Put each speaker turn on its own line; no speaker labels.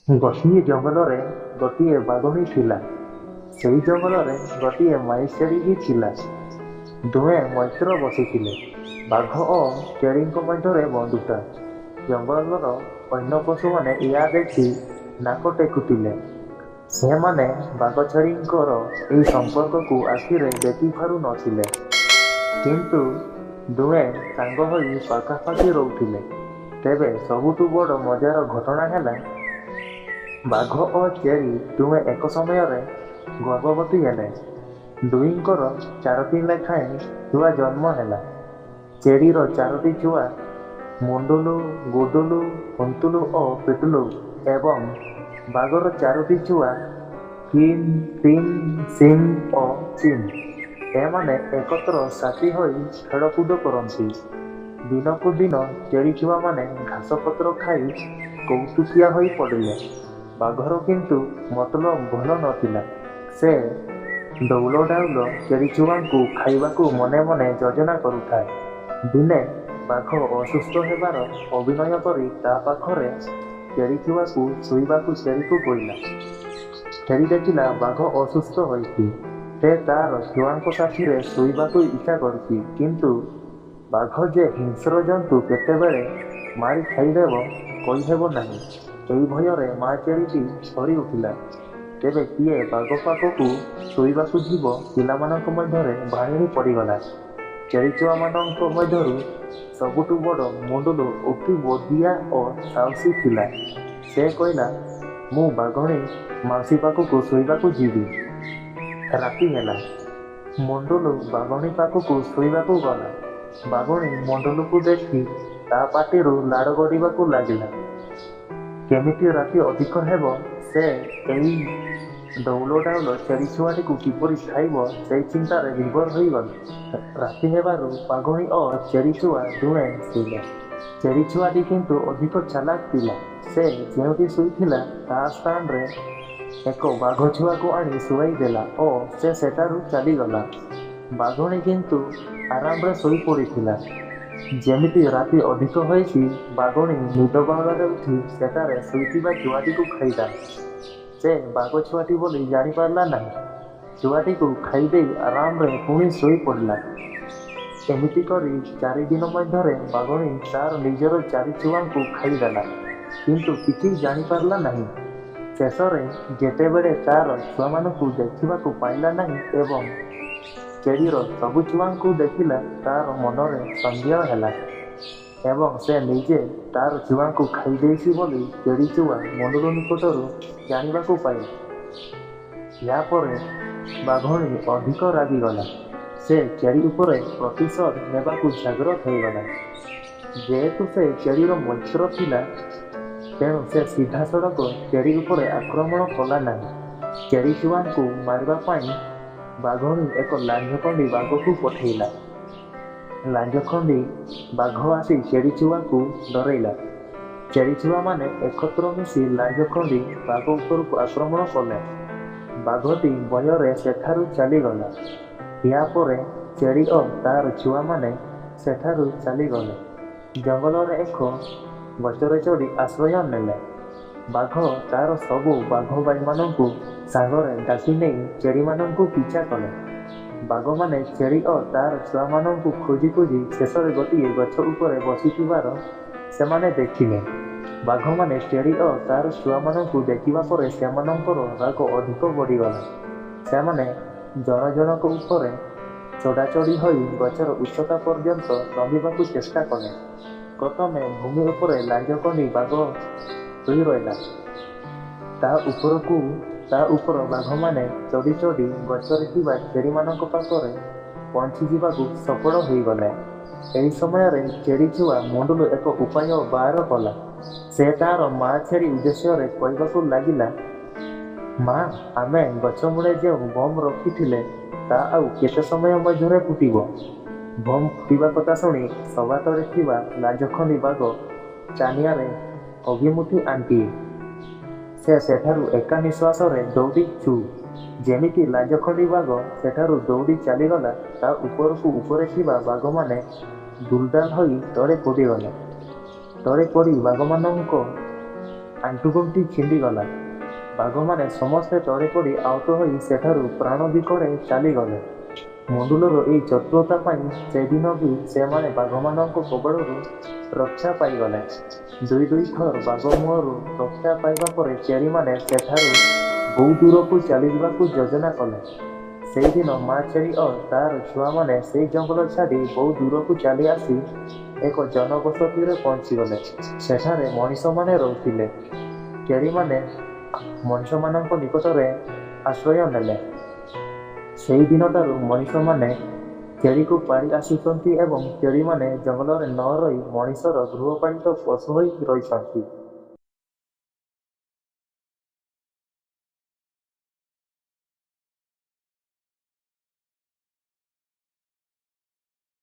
ଗୋଟିଏ ଜଙ୍ଗଲରେ ଗୋଟିଏ ବାଘୁଣୀ ଥିଲା। ସେହି ଜଙ୍ଗଲରେ ଗୋଟିଏ ମାଈ ଛେଳି ବି ଥିଲା। ଦୁହେଁ ମୈତ୍ର ବସିଥିଲେ। ବାଘ ଓ ଛେଳିଙ୍କ ମଧ୍ୟରେ ବନ୍ଧୁତା। ଜଙ୍ଗଲର ଅନ୍ୟ ପଶୁମାନେ ଏହା ଦେଖି ନାକ ଟେକୁଥିଲେ। ସେମାନେ ବାଘ ଛେଳିଙ୍କର ଏହି ସମ୍ପର୍କକୁ ଆଖିରେ ଦେଖିପାରୁ ନଥିଲେ। କିନ୍ତୁ ଦୁହେଁ ସାଙ୍ଗ ହୋଇ ପାଖାପାଖି ରହୁଥିଲେ। ତେବେ ସବୁଠୁ ବଡ଼ ମଜାର ଘଟଣା ହେଲା, ବାଘ ଓ ଛେଳି ଦୁହେଁ ଏକ ସମୟରେ ଗର୍ଭବତୀ ହେଲେ। ଦୁହିଁଙ୍କର 4ଟି ଲେଖାଏଁ ଛୁଆ ଜନ୍ମ ହେଲା। ଛେଳିର 4ଟି ଛୁଆ ମୁଣ୍ଡୁଲୁ, ଗୁଡୁଲୁ, କୁନ୍ତୁଲୁ ଓ ପିଟୁଲୁ ଏବଂ ବାଘର 4ଟି ଛୁଆ କିନ୍, ଟିନ୍, ସିନ୍ ଓ ଚିନ୍। ଏମାନେ ଏକତ୍ର ସାଥୀ ହୋଇ ଖେଳକୁଦ କରନ୍ତି। ଦିନକୁ ଦିନ ଛେଳି ଛୁଆମାନେ ଘାସପତ୍ର ଖାଇ କୌତୁକିଆ ହୋଇ ପଡ଼ିଲେ। ବାଘର କିନ୍ତୁ ମତଲବ ଭଲ ନଥିଲା। ସେ ଡଉଲ ଡାଉଲ ଛେଳି ଛୁଆଙ୍କୁ ଖାଇବାକୁ ମନେ ମନେ ଯୋଜନା କରୁଥାଏ। ଦିନେ ବାଘ ଅସୁସ୍ଥ ହେବାର ଅଭିନୟ କରି ତା ପାଖରେ ଛେଳି ଛୁଆକୁ ଶୋଇବାକୁ ଛେଳିକୁ କହିଲା। ଛେଳି ଦେଖିଲା ବାଘ ଅସୁସ୍ଥ ହୋଇଛି। ସେ ତାର ଛୁଆଙ୍କ ସାଥିରେ ଶୋଇବାକୁ ଇଚ୍ଛା କରୁଛି। କିନ୍ତୁ ବାଘ ଯେ ହିଂସ୍ର ଜନ୍ତୁ, କେତେବେଳେ ମାରି ଖାଇଦେବ କହିହେବ ନାହିଁ। ଏହି ଭୟରେ ମା ଛେଳିଟି ଥରି ଉଠିଲା। ତେବେ କିଏ ବାଘ ପାଖକୁ ଶୋଇବାକୁ ଯିବ? ପିଲାମାନଙ୍କ ମଧ୍ୟରେ ଭାଣିଡ଼ି ପଡ଼ିଗଲା। ଛେଳିଛୁଆମାନଙ୍କ ମଧ୍ୟରୁ ସବୁଠୁ ବଡ଼ ମୁଣ୍ଡୁଲୁ ଅତି ବଧିଆ ଓ ସାହସୀ ଥିଲା। ସେ କହିଲା, ମୁଁ ବାଘୁଣୀ ମାଉସୀ ପାଖକୁ ଶୋଇବାକୁ ଯିବି। ରାତି ହେଲା। ମୁଣ୍ଡୁଲୁ ବାଘୁଣୀ ପାଖକୁ ଶୋଇବାକୁ ଗଲା। ବାଘୁଣୀ ମୁଣ୍ଡୁଲୁକୁ ଦେଖି ତା ପାଟିରୁ ଲାଳ ଗଡ଼ିବାକୁ ଲାଗିଲା। କେମିତି ରାତି ଅଧିକ ହେବ, ସେ ଏଇ ଡଉଲ ଡାଉଲ ଛେଳି ଛୁଆଟିକୁ କିପରି ଖାଇବ, ସେଇ ଚିନ୍ତାରେ ବିଭୋର ହୋଇଗଲା। ରାତି ହେବାରୁ ବାଘୁଣୀ ଓ ଛେଳି ଛୁଆ ଦୁହେଁ ଶୋଇଲେ। ଛେଳି ଛୁଆଟି କିନ୍ତୁ ଅଧିକ ଚାଲାକ ଥିଲା। ସେ ଯେଉଁଠି ଶୋଇଥିଲା ତା ସ୍ଥାନରେ ଏକ ବାଘ ଛୁଆକୁ ଆଣି ଶୁଆଇ ଦେଲା ଓ ସେ ସେଠାରୁ ଚାଲିଗଲା। ବାଘୁଣୀ କିନ୍ତୁ ଆରାମରେ ଶୋଇପଡ଼ିଥିଲା। ଯେମିତି ରାତି ଅଧିକ ହୋଇଛି, ବାଘୁଣୀ ନିଦ ବାଉଳାରେ ଉଠି ସେଠାରେ ଶୋଇଥିବା ଛୁଆଟିକୁ ଖାଇଦେଲା। ସେ ବାଘ ଛୁଆଟି ବୋଲି ଜାଣିପାରିଲା ନାହିଁ। ଛୁଆଟିକୁ ଖାଇଦେଇ ଆରାମରେ ପୁଣି ଶୋଇପଡ଼ିଲା। ଏମିତି କରି 4 ଦିନ ମଧ୍ୟରେ ବାଘୁଣୀ ତାର ନିଜର 4 ଛୁଆଙ୍କୁ ଖାଇଦେଲା। କିନ୍ତୁ କିଛି ଜାଣିପାରିଲା ନାହିଁ। ଶେଷରେ ଯେତେବେଳେ ତାର ଛୁଆମାନଙ୍କୁ ଦେଖିବାକୁ ପାଇଲା ନାହିଁ ଏବଂ ଛେଳିର ସବୁ ଛୁଆଙ୍କୁ ଦେଖିଲା, ତାର ମନରେ ସନ୍ଦେହ ହେଲା ଏବଂ ସେ ନିଜେ ତାର ଛୁଆଙ୍କୁ ଖାଇଦେଇଛି ବୋଲି ଛେଳି ଛୁଆ ମୁଣ୍ଡୁଲୁ ନିକଟରୁ ଜାଣିବାକୁ ପାଇଲା। ଏହାପରେ ବାଘୁଣୀ ଅଧିକ ରାଗିଗଲା। ସେ ଛେଳି ଉପରେ ପ୍ରତିଶୋଧ ନେବାକୁ ଜାଗ୍ରତ ହୋଇଗଲା। ଯେହେତୁ ସେ ଛେଳିର ମୈତ୍ର ଥିଲା, ତେଣୁ ସେ ସିଧାସଳଖ ଛେଳି ଉପରେ ଆକ୍ରମଣ କଲା ନାହିଁ। ଛେଳି ଛୁଆଙ୍କୁ ମାରିବା ପାଇଁ ବାଘୁଣୀ ଏକ ଲାଞ୍ଜଖଣ୍ଡି ବାଘକୁ ପଠେଇଲା। ଲାଞ୍ଜଖଣ୍ଡି ବାଘ ଆସି ଛେଳି ଛୁଆକୁ ଡରେଇଲା। ଛେଳି ଛୁଆମାନେ ଏକତ୍ର ମିଶି ଲାଞ୍ଜଖଣ୍ଡି ବାଘ ଉପରକୁ ଆକ୍ରମଣ କଲେ। ବାଘଟି ଭୟରେ ସେଠାରୁ ଚାଲିଗଲା। ଏହାପରେ ଛେଳି ଓ ତାର ଛୁଆମାନେ ସେଠାରୁ ଚାଲିଗଲେ। ଜଙ୍ଗଲରେ ଏକ ଗଛରେ ଚଢ଼ି ଆଶ୍ରୟ ନେଲେ। ବାଘ ତାର ସବୁ ବାଘ ଭାଇମାନଙ୍କୁ ସାଙ୍ଗରେ ଡାକି ନେଇ ଛେଳିମାନଙ୍କୁ ପିଛା କଲେ। ବାଘମାନେ ଛେଳି ଓ ତାର ଛୁଆମାନଙ୍କୁ ଖୋଜି ଖୋଜି ଶେଷରେ ଗୋଟିଏ ଗଛ ଉପରେ ବସିଥିବାର ସେମାନେ ଦେଖିଲେ। ବାଘମାନେ ଛେଳି ଓ ତାର ଛୁଆମାନଙ୍କୁ ଦେଖିବା ପରେ ସେମାନଙ୍କର ରାଗ ଅଧିକ ବଢ଼ିଗଲା। ସେମାନେ ଜଣ ଜଣଙ୍କ ଉପରେ ଚଢ଼ାଚଢ଼ି ହୋଇ ଗଛର ଉଚ୍ଚତା ପର୍ଯ୍ୟନ୍ତ ଲମ୍ବିବାକୁ ଚେଷ୍ଟା କଲେ। ପ୍ରଥମେ ଭୂମି ଉପରେ ଲାଞ୍ଜଖଣ୍ଡି ବାଘ ଶୋଇ ରହିଲା। ତା ଉପର ବାଘମାନେ ଚଢ଼ି ଚଢ଼ି ଗଛରେ ଥିବା ଛେଳିମାନଙ୍କ ପାଖରେ ପହଞ୍ଚିଯିବାକୁ ସଫଳ ହୋଇଗଲେ। ଏହି ସମୟରେ ଛେଳି ଛୁଆ ମୁଣ୍ଡୁଲୁ ଏକ ଉପାୟ ବାହାର କଲା। ସେ ତାର ମା ଛେଳି ଉଦ୍ଦେଶ୍ୟରେ କହିବାକୁ ଲାଗିଲା, ମା, ଆମେ ଗଛ ମୂଳେ ଯେଉଁ ବମ୍ ରଖିଥିଲେ, ତା ଆଉ କେତେ ସମୟ ମଧ୍ୟରେ ଫୁଟିବ? ବମ୍ ଫୁଟିବା କଥା ଶୁଣି ସଭା ତଳେ ଥିବା ଲାଞ୍ଜଖଣ୍ଡି ବାଘ ଚାନିଆରେ ଅଗିମୁଠି ଆଣ୍ଟିଏ। ସେ ସେଠାରୁ ଏକା ନିଶ୍ୱାସରେ ଦୌଡ଼ି ଛୁ। ଯେମିତି ଲାଞ୍ଜଖଣ୍ଡି ବାଘ ସେଠାରୁ ଦୌଡ଼ି ଚାଲିଗଲା, ତା ଉପରକୁ ଉପରେ ଥିବା ବାଘମାନେ ଦୁଲଦାଲ ହୋଇ ତଳେ ପଡ଼ିଗଲେ। ତଳେ ପଡ଼ି ବାଘମାନଙ୍କ ଆଣ୍ଠୁଗଣ୍ଠି ଛିଣ୍ଡିଗଲା। ବାଘମାନେ ସମସ୍ତେ ତଳେ ପଡ଼ି ଆହତ ହୋଇ ସେଠାରୁ ପ୍ରାଣ ବିକଳେ ଚାଲିଗଲେ। ମୁଣ୍ଡୁଲର ଏହି ଚତୁରତା ପାଇଁ ସେଦିନ ବି ସେମାନେ ବାଘମାନଙ୍କ କବଳରୁ ରକ୍ଷା ପାଇଗଲେ। ଦୁଇ ଥର ବାଘ ମୁହଁରୁ ରକ୍ଷା ପାଇବା ପରେ ଚେରିମାନେ ସେଠାରୁ ବହୁ ଦୂରକୁ ଚାଲିଯିବାକୁ ଯୋଜନା କଲେ। ସେଇଦିନ ମା ଚେରି ଓ ତାର ଛୁଆମାନେ ସେଇ ଜଙ୍ଗଲ ଛାଡ଼ି ବହୁ ଦୂରକୁ ଚାଲି ଆସି ଏକ ଜନବସତିରେ ପହଞ୍ଚିଗଲେ। ସେଠାରେ ମଣିଷମାନେ ରହୁଥିଲେ। ଚେରିମାନେ ମଣିଷମାନଙ୍କ ନିକଟରେ ଆଶ୍ରୟ ନେଲେ। ସେହି ଦିନଠାରୁ ମଣିଷମାନେ ଚେରିକୁ ପାଳି ଆସୁଛନ୍ତି ଏବଂ ଚେରିମାନେ ଜଙ୍ଗଲରେ ନ ରହି ମଣିଷର ଗୃହପାଳିତ ପଶୁ ହୋଇ ରହିଛନ୍ତି।